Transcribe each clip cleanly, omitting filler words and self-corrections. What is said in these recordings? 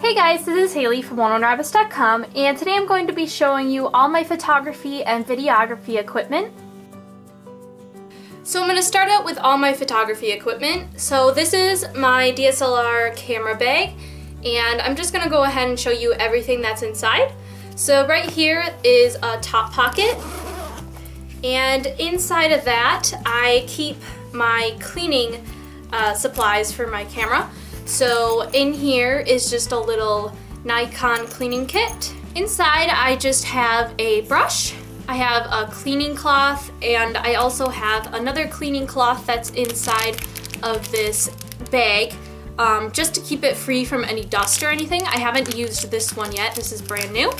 Hey guys, this is Haley from OneOneRabbits.com, and today I'm going to be showing you all my photography and videography equipment. So I'm going to start out with all my photography equipment. So this is my DSLR camera bag, and I'm just going to go ahead and show you everything that's inside. So right here is a top pocket, and inside of that I keep my cleaning supplies for my camera. So in here is just a little Nikon cleaning kit. Inside I just have a brush, I have a cleaning cloth, and I also have another cleaning cloth that's inside of this bag just to keep it free from any dust or anything. I haven't used this one yet, this is brand new.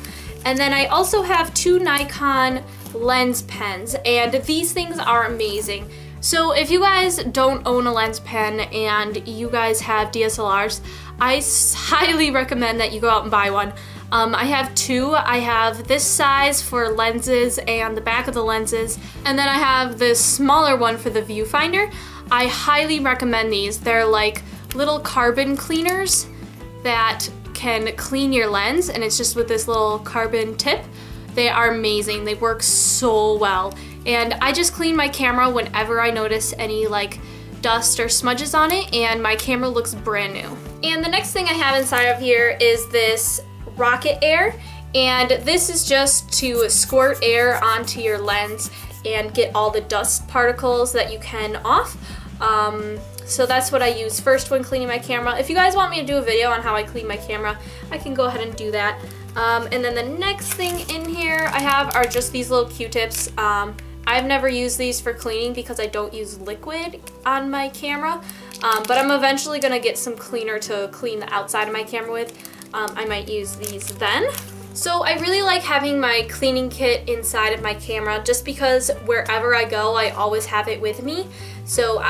And then I also have two Nikon lens pens, and these things are amazing. So if you guys don't own a lens pen and you guys have DSLRs, I highly recommend that you go out and buy one. I have two. I have this size for lenses and the back of the lenses, and then I have this smaller one for the viewfinder. I highly recommend these. They're like little carbon cleaners that can clean your lens, and it's just with this little carbon tip. They are amazing. They work so well. And I just clean my camera whenever I notice any like dust or smudges on it, and my camera looks brand new. And the next thing I have inside of here is this rocket air, and this is just to squirt air onto your lens and get all the dust particles that you can off. So that's what I use first when cleaning my camera. If you guys want me to do a video on how I clean my camera, I can go ahead and do that. And then the next thing in here I have are just these little Q-tips. I've never used these for cleaning because I don't use liquid on my camera, but I'm eventually going to get some cleaner to clean the outside of my camera with. I might use these then. So I really like having my cleaning kit inside of my camera just because wherever I go I always have it with me. So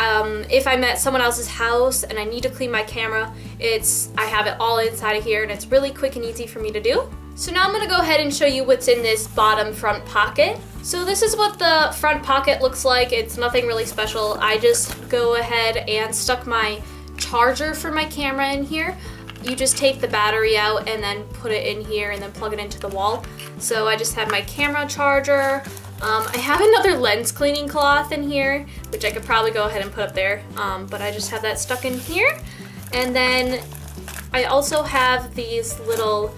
if I'm at someone else's house and I need to clean my camera, I have it all inside of here, and it's really quick and easy for me to do. So now I'm going to go ahead and show you what's in this bottom front pocket. So this is what the front pocket looks like. It's nothing really special. I just go ahead and stuck my charger for my camera in here. You just take the battery out and then put it in here and then plug it into the wall. So I just have my camera charger. I have another lens cleaning cloth in here, which I could probably go ahead and put up there, but I just have that stuck in here. And then I also have these little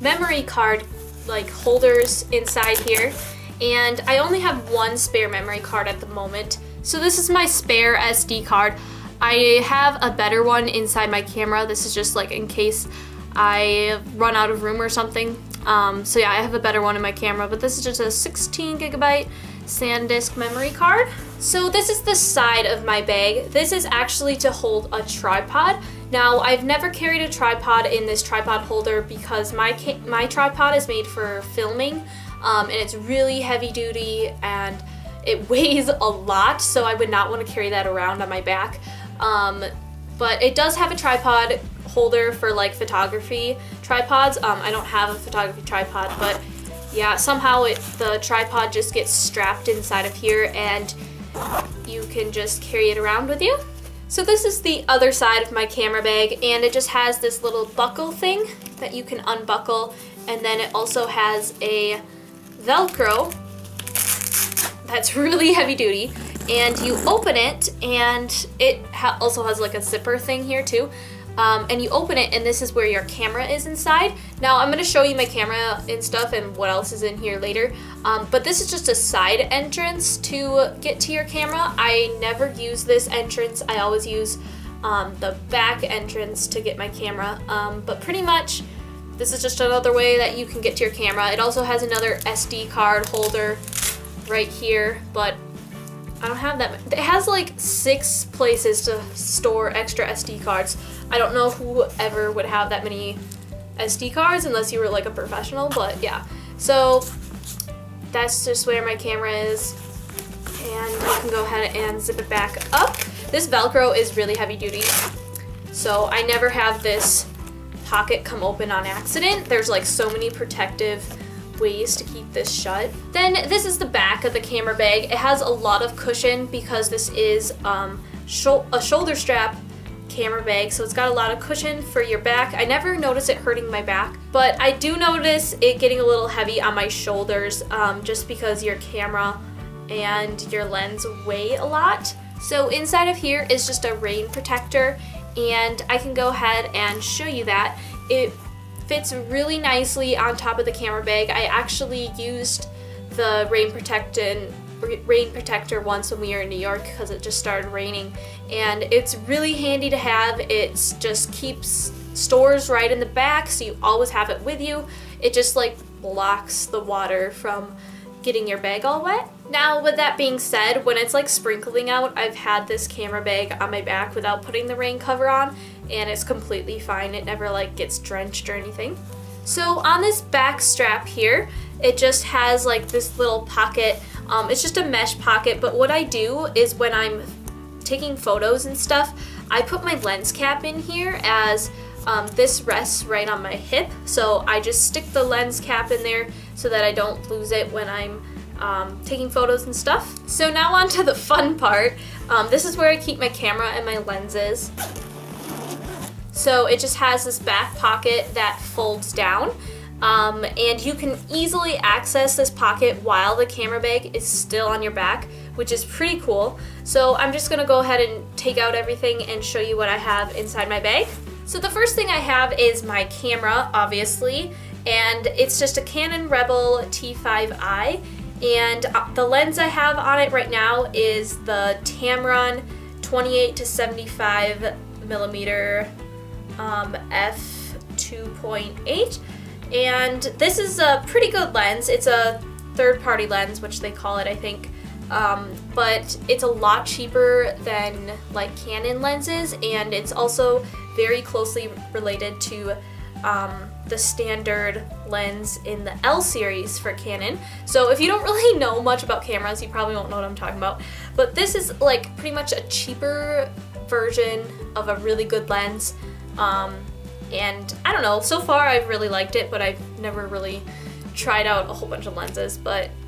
memory card like holders inside here, and I only have one spare memory card at the moment. So this is my spare SD card. I have a better one inside my camera. This is just like in case I run out of room or something. So yeah, I have a better one in my camera, but this is just a 16 gigabyte SanDisk memory card. So this is the side of my bag. This is actually to hold a tripod. Now, I've never carried a tripod in this tripod holder because my tripod is made for filming, and it's really heavy duty and it weighs a lot, so I would not want to carry that around on my back. But it does have a tripod holder for like photography tripods. I don't have a photography tripod, but yeah, somehow the tripod just gets strapped inside of here and you can just carry it around with you. So this is the other side of my camera bag, and it just has this little buckle thing that you can unbuckle, and then it also has a Velcro that's really heavy duty, and you open it, and it also has like a zipper thing here too. And you open it, and this is where your camera is inside. Now I'm going to show you my camera and stuff and what else is in here later, but this is just a side entrance to get to your camera. I never use this entrance. I always use the back entrance to get my camera, but pretty much this is just another way that you can get to your camera. It also has another SD card holder right here, but I don't have that. It has like 6 places to store extra SD cards. I don't know whoever would have that many SD cards unless you were like a professional, but yeah. So that's just where my camera is, and you can go ahead and zip it back up. This Velcro is really heavy duty, so I never have this pocket come open on accident. There's like so many protective ways to keep this shut. Then this is the back of the camera bag. It has a lot of cushion because this is a shoulder strap camera bag, so it's got a lot of cushion for your back. I never notice it hurting my back, but I do notice it getting a little heavy on my shoulders just because your camera and your lens weigh a lot. So inside of here is just a rain protector, and I can go ahead and show you that. It fits really nicely on top of the camera bag. I actually used the rain protector once when we were in New York because it just started raining, and it's really handy to have. It just stores right in the back, so you always have it with you. It just like blocks the water from getting your bag all wet. Now, with that being said, when it's like sprinkling out, I've had this camera bag on my back without putting the rain cover on, and it's completely fine. It never like gets drenched or anything. So on this back strap here, it just has like this little pocket. It's just a mesh pocket, but what I do is when I'm taking photos and stuff, I put my lens cap in here as this rests right on my hip. So I just stick the lens cap in there so that I don't lose it when I'm taking photos and stuff. So now on to the fun part. This is where I keep my camera and my lenses. So it just has this back pocket that folds down. And you can easily access this pocket while the camera bag is still on your back, which is pretty cool. So I'm just gonna go ahead and take out everything and show you what I have inside my bag. So the first thing I have is my camera, obviously, and it's just a Canon Rebel T5i, and the lens I have on it right now is the Tamron 28 to 75 millimeter f2.8. And this is a pretty good lens. It's a third-party lens, which they call it, I think. But it's a lot cheaper than like Canon lenses, and it's also very closely related to the standard lens in the L series for Canon. So if you don't really know much about cameras, you probably won't know what I'm talking about. But this is like pretty much a cheaper version of a really good lens. And I don't know, so far I've really liked it, but I've never really tried out a whole bunch of lenses.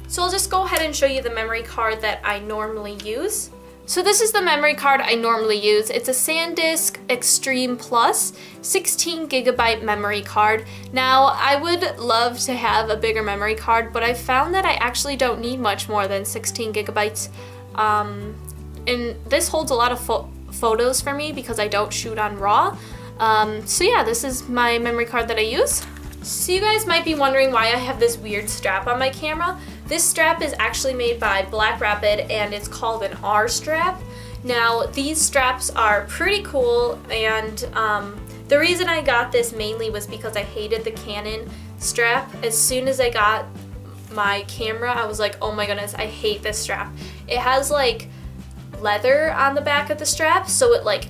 So I'll just go ahead and show you the memory card that I normally use. So this is the memory card I normally use. It's a SanDisk Extreme Plus 16 gigabyte memory card. Now, I would love to have a bigger memory card, but I found that I actually don't need much more than 16 gigabytes. And this holds a lot of photos for me because I don't shoot on RAW. So yeah, this is my memory card that I use. So you guys might be wondering why I have this weird strap on my camera. This strap is actually made by Black Rapid, and it's called an R strap. Now, these straps are pretty cool, and the reason I got this mainly was because I hated the Canon strap. As soon as I got my camera, I was like, oh my goodness, I hate this strap. It has like leather on the back of the strap, so it like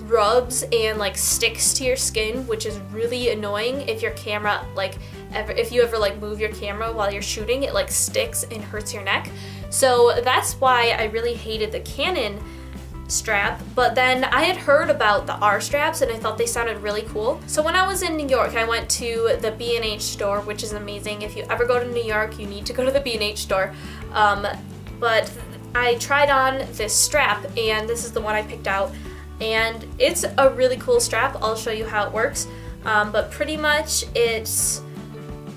rubs and like sticks to your skin, which is really annoying. If your camera if you ever like move your camera while you're shooting, it like sticks and hurts your neck. So that's why I really hated the Canon strap. But then I had heard about the R straps and I thought they sounded really cool. So when I was in New York, I went to the B&H store, which is amazing. If you ever go to New York, you need to go to the B&H store. But I tried on this strap, and this is the one I picked out. And it's a really cool strap. I'll show you how it works. But pretty much it's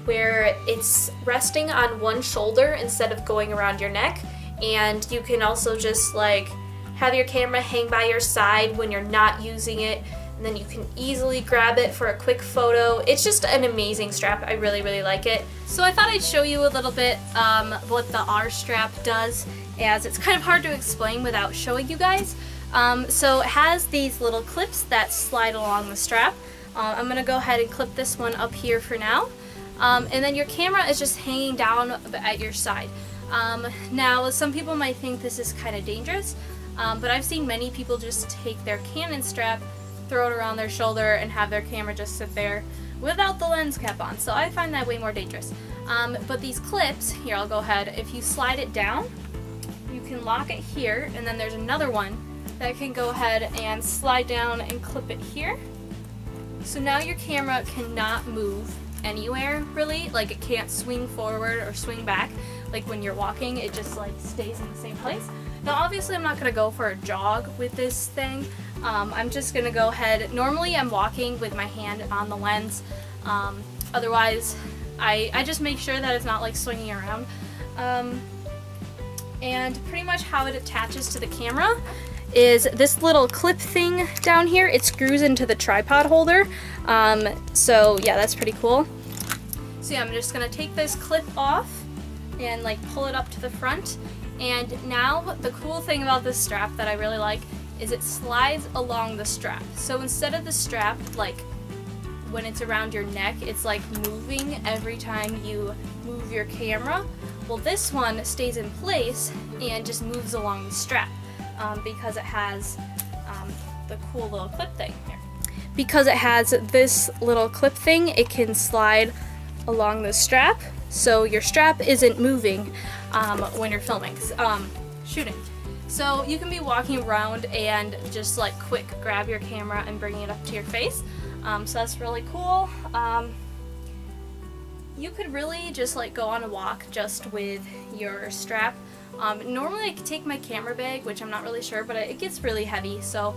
where it's resting on one shoulder instead of going around your neck. And you can also just like have your camera hang by your side when you're not using it, and then you can easily grab it for a quick photo. It's just an amazing strap. I really, really like it. So I thought I'd show you a little bit what the R strap does, as it's kind of hard to explain without showing you guys. So it has these little clips that slide along the strap. I'm going to go ahead and clip this one up here for now. And then your camera is just hanging down at your side. Now, some people might think this is kind of dangerous, but I've seen many people just take their Canon strap, throw it around their shoulder, and have their camera just sit there without the lens cap on. So I find that way more dangerous. But these clips, here I'll go ahead, if you slide it down, you can lock it here, and then there's another one that can go ahead and slide down and clip it here. So now your camera cannot move anywhere really, like it can't swing forward or swing back. Like when you're walking, it just like stays in the same place. Now obviously I'm not going to go for a jog with this thing, I'm just gonna go ahead. Normally I'm walking with my hand on the lens. Otherwise, I just make sure that it's not like swinging around. And pretty much how it attaches to the camera is this little clip thing down here. It screws into the tripod holder. So yeah, that's pretty cool. So yeah, I'm just gonna take this clip off and like pull it up to the front. And now the cool thing about this strap that I really like is it slides along the strap. So instead of the strap, like when it's around your neck, it's like moving every time you move your camera. Well, this one stays in place and just moves along the strap because it has the cool little clip thing here. Because it has this little clip thing, it can slide along the strap, so your strap isn't moving when you're filming, shooting. So you can be walking around and just like quick grab your camera and bring it up to your face. So that's really cool. You could really just like go on a walk just with your strap. Normally I could take my camera bag, which I'm not really sure, but it gets really heavy, so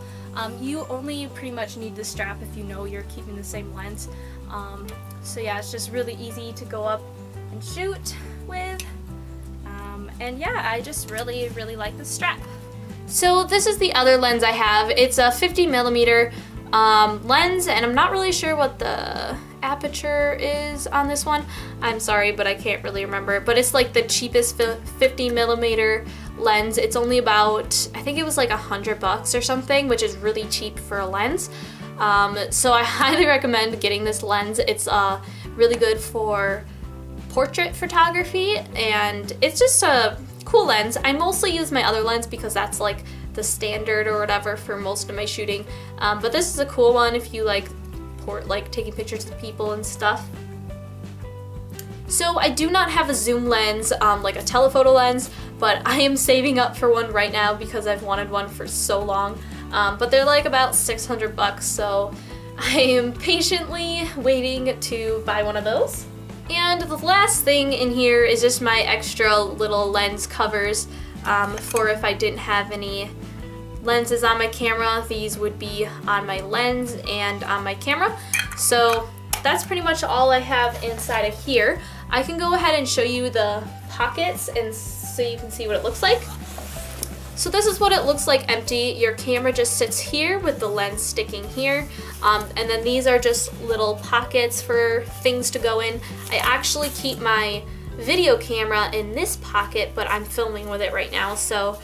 you only pretty much need the strap if you know you're keeping the same lens. So yeah, it's just really easy to go up and shoot with. And yeah, I just really like this strap. So this is the other lens I have. It's a 50mm lens, and I'm not really sure what the aperture is on this one. I'm sorry, but I can't really remember. But it's like the cheapest 50mm lens. It's only about, I think it was like $100 or something, which is really cheap for a lens. So I highly recommend getting this lens. It's really good for portrait photography, and it's just a cool lens. I mostly use my other lens because that's like the standard or whatever for most of my shooting, but this is a cool one if you like taking pictures of people and stuff. So I do not have a zoom lens, like a telephoto lens, but I am saving up for one right now because I've wanted one for so long. But they're like about $600, so I am patiently waiting to buy one of those. And the last thing in here is just my extra little lens covers for if I didn't have any lenses on my camera. These would be on my lens and on my camera. So that's pretty much all I have inside of here. I can go ahead and show you the pockets and so you can see what it looks like. So this is what it looks like empty. Your camera just sits here with the lens sticking here. And then these are just little pockets for things to go in. I actually keep my video camera in this pocket, but I'm filming with it right now, so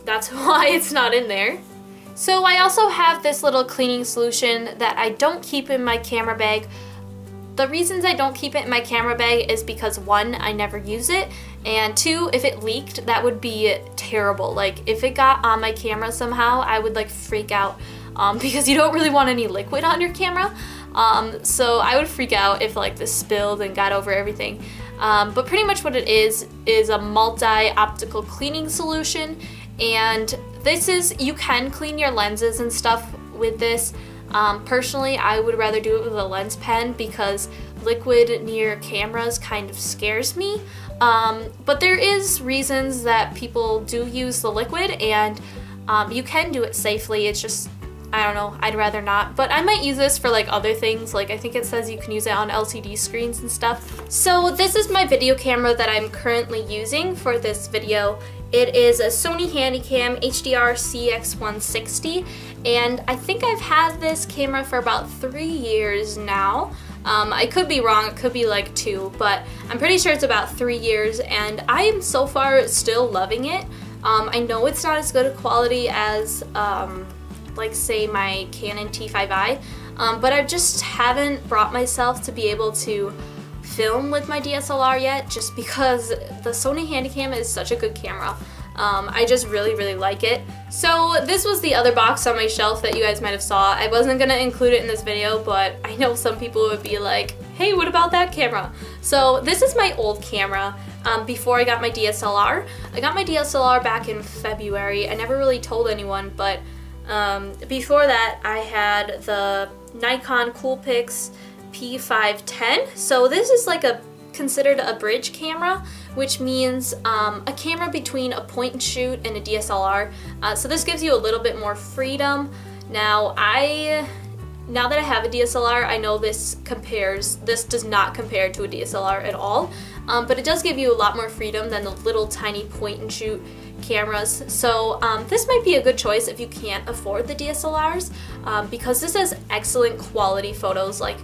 that's why it's not in there. So I also have this little cleaning solution that I don't keep in my camera bag. The reasons I don't keep it in my camera bag is because 1, I never use it, and 2, if it leaked, that would be terrible. Like if it got on my camera somehow, I would like freak out because you don't really want any liquid on your camera. So I would freak out if like this spilled and got over everything. But pretty much what it is a multi-optical cleaning solution, and this is, you can clean your lenses and stuff with this. Personally, I would rather do it with a lens pen because liquid near cameras kind of scares me. But there is reasons that people do use the liquid, and you can do it safely. It's just, I don't know, I'd rather not. But I might use this for like other things, like I think it says you can use it on LCD screens and stuff. So this is my video camera that I'm currently using for this video. It is a Sony Handycam HDR CX160, and I think I've had this camera for about 3 years now. I could be wrong, it could be like 2, but I'm pretty sure it's about 3 years, and I am so far still loving it. I know it's not as good a quality as like say my Canon T5i, but I just haven't brought myself to be able to film with my DSLR yet, just because the Sony Handycam is such a good camera. I just really like it. So this was the other box on my shelf that you guys might have saw. I wasn't gonna include it in this video, but I know some people would be like, hey, what about that camera? So this is my old camera before I got my DSLR. I got my DSLR back in February. I never really told anyone, but before that I had the Nikon Coolpix P510. So this is like a considered a bridge camera, which means a camera between a point and shoot and a DSLR. So this gives you a little bit more freedom. Now that I have a DSLR, I know this does not compare to a DSLR at all, but it does give you a lot more freedom than the little tiny point and shoot cameras. So this might be a good choice if you can't afford the DSLRs, because this has excellent quality photos. Like,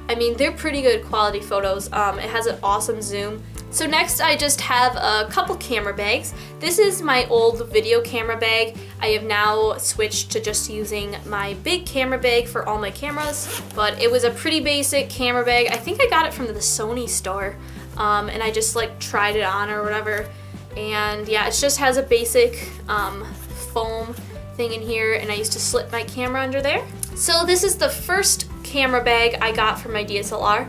I mean, they're pretty good quality photos. It has an awesome zoom. So next I just have a couple camera bags. This is my old video camera bag. I have now switched to just using my big camera bag for all my cameras, but it was a pretty basic camera bag. I think I got it from the Sony store, and I just like tried it on or whatever. And yeah, it just has a basic foam thing in here, and I used to slip my camera under there. So this is the first camera bag I got for my DSLR.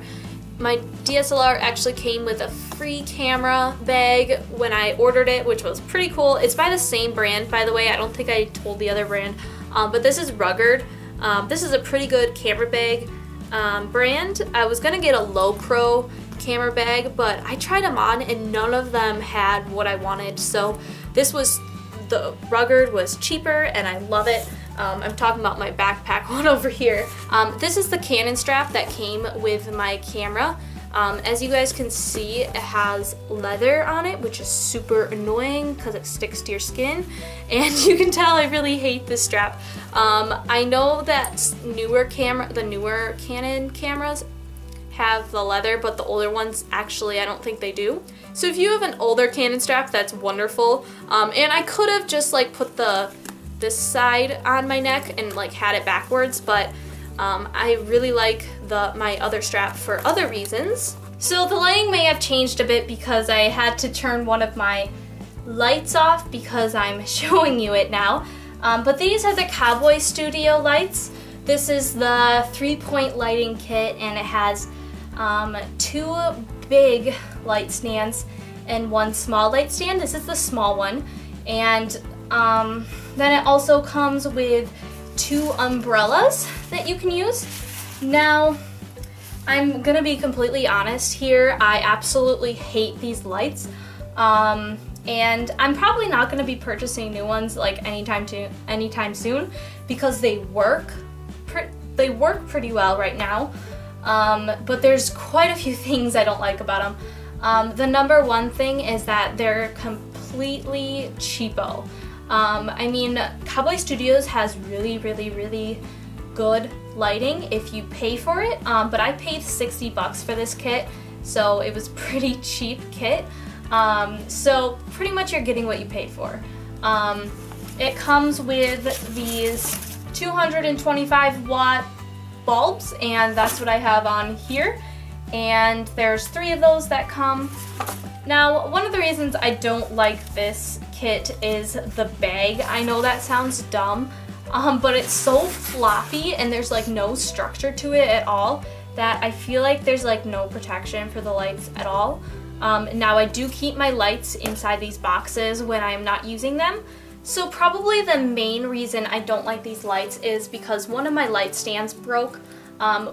My DSLR actually came with a free camera bag when I ordered it, which was pretty cool. It's by the same brand, by the way. I don't think I told the other brand, but this is Rugged. This is a pretty good camera bag brand. I was gonna get a low pro camera bag, but I tried them on and none of them had what I wanted. So the Rugged was cheaper and I love it. I'm talking about my backpack one over here. This is the Canon strap that came with my camera. As you guys can see, it has leather on it, which is super annoying because it sticks to your skin. And you can tell I really hate this strap. I know that the newer Canon cameras have the leather, but the older ones actually I don't think they do. So if you have an older Canon strap, that's wonderful. And I could have just like put this side on my neck and like had it backwards, but I really like my other strap for other reasons. So the lighting may have changed a bit because I had to turn one of my lights off because I'm showing you it now. But these are the Cowboy Studio lights. This is the 3-point lighting kit, and it has 2 big light stands and 1 small light stand. This is the small one. And then it also comes with 2 umbrellas that you can use. Now, I'm gonna be completely honest here. I absolutely hate these lights. And I'm probably not gonna be purchasing new ones like anytime soon because they work pretty well right now. But there's quite a few things I don't like about them. The number one thing is that they're completely cheapo. I mean, Cowboy Studios has really good lighting if you pay for it, but I paid $60 for this kit, so it was pretty cheap kit. So pretty much you're getting what you paid for. It comes with these 225 watt bulbs, and that's what I have on here. And there's 3 of those that come. Now, one of the reasons I don't like this kit is the bag. I know that sounds dumb, but it's so floppy and there's like no structure to it at all that I feel like there's like no protection for the lights at all. Now I do keep my lights inside these boxes when I'm not using them. So probably the main reason I don't like these lights is because one of my light stands broke.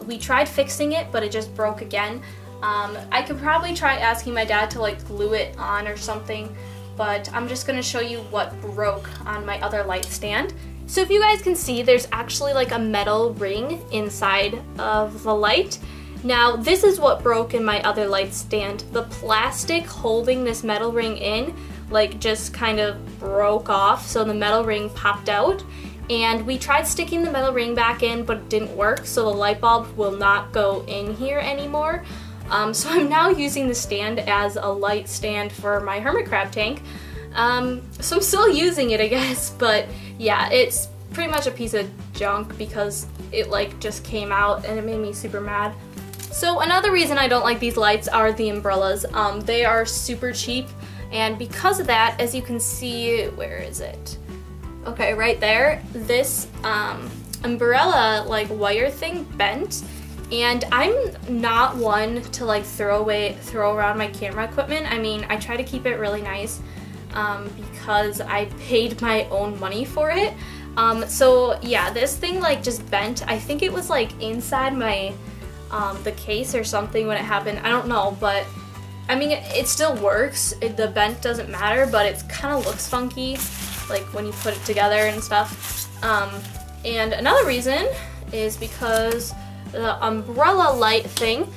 We tried fixing it, but it just broke again. I could probably try asking my dad to like glue it on or something, but I'm just gonna show you what broke on my other light stand. So if you guys can see, there's actually like a metal ring inside of the light. Now this is what broke in my other light stand. The plastic holding this metal ring in like just kind of broke off, so the metal ring popped out. And we tried sticking the metal ring back in, but it didn't work, so the light bulb will not go in here anymore. So I'm now using the stand as a light stand for my hermit crab tank. So I'm still using it, I guess, but yeah, it's pretty much a piece of junk because it like just came out and it made me super mad. So another reason I don't like these lights are the umbrellas. They are super cheap, and because of that, as you can see, where is it? Okay, right there, this umbrella like wire thing bent, and I'm not one to like throw around my camera equipment. I mean, I try to keep it really nice because I paid my own money for it. So yeah, this thing like just bent. I think it was like inside my the case or something when it happened. I don't know, but I mean, it still works. The bent doesn't matter, but it kind of looks funky, like when you put it together and stuff. And another reason is because the umbrella light thing,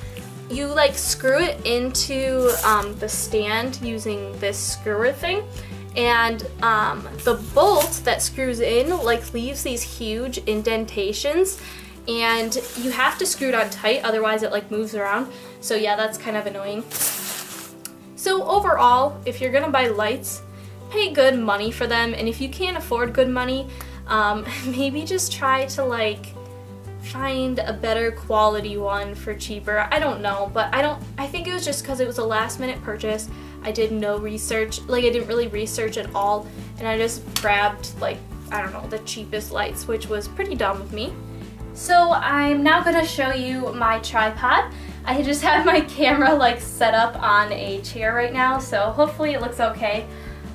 you like screw it into the stand using this screwer thing, and the bolt that screws in like leaves these huge indentations, and you have to screw it on tight, otherwise it like moves around. So yeah, that's kind of annoying. So overall, if you're gonna buy lights, pay good money for them, and if you can't afford good money, maybe just try to like find a better quality one for cheaper. I don't know, but I think it was just because it was a last minute purchase. I did no research, like I didn't really research at all, and I just grabbed like, I don't know, the cheapest lights, which was pretty dumb of me. So I'm now gonna show you my tripod. I just have my camera like set up on a chair right now, so hopefully it looks okay.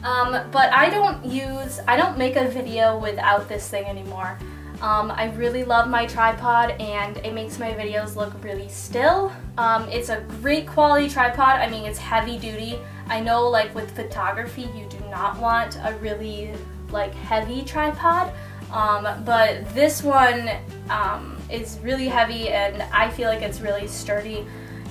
But I don't make a video without this thing anymore. I really love my tripod, and it makes my videos look really still. It's a great quality tripod. I mean, it's heavy duty. I know like with photography you do not want a really like heavy tripod, but this one is really heavy, and I feel like it's really sturdy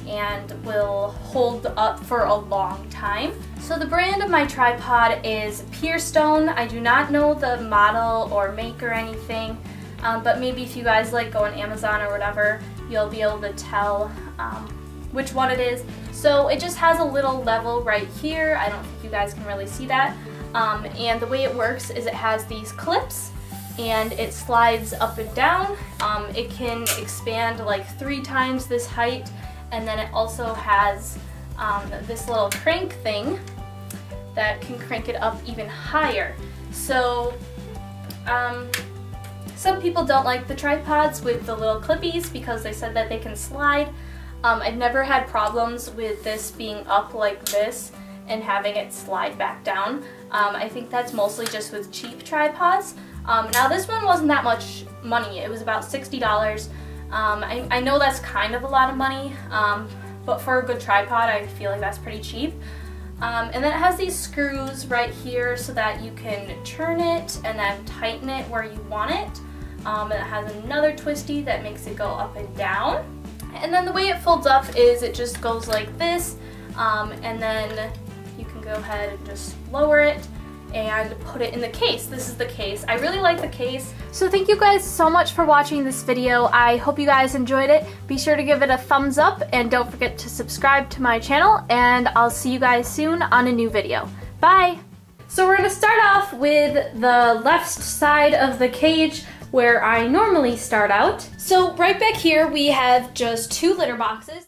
and will hold up for a long time. So the brand of my tripod is Pierstone. I do not know the model or make or anything, but maybe if you guys like go on Amazon or whatever, you'll be able to tell which one it is. So it just has a little level right here. I don't think you guys can really see that. And the way it works is it has these clips, and it slides up and down. It can expand like 3 times this height, and then it also has this little crank thing that can crank it up even higher. So some people don't like the tripods with the little clippies because they said that they can slide. I've never had problems with this being up like this and having it slide back down. I think that's mostly just with cheap tripods. Now this one wasn't that much money. It was about $60. I know that's kind of a lot of money, but for a good tripod I feel like that's pretty cheap. And then it has these screws right here so that you can turn it and then tighten it where you want it. And it has another twisty that makes it go up and down. And then the way it folds up is it just goes like this, and then you can go ahead and just lower it and put it in the case. This is the case. I really like the case. So thank you guys so much for watching this video. I hope you guys enjoyed it. Be sure to give it a thumbs up, and don't forget to subscribe to my channel, and I'll see you guys soon on a new video. Bye! So we're going to start off with the left side of the cage where I normally start out. So right back here we have just 2 litter boxes.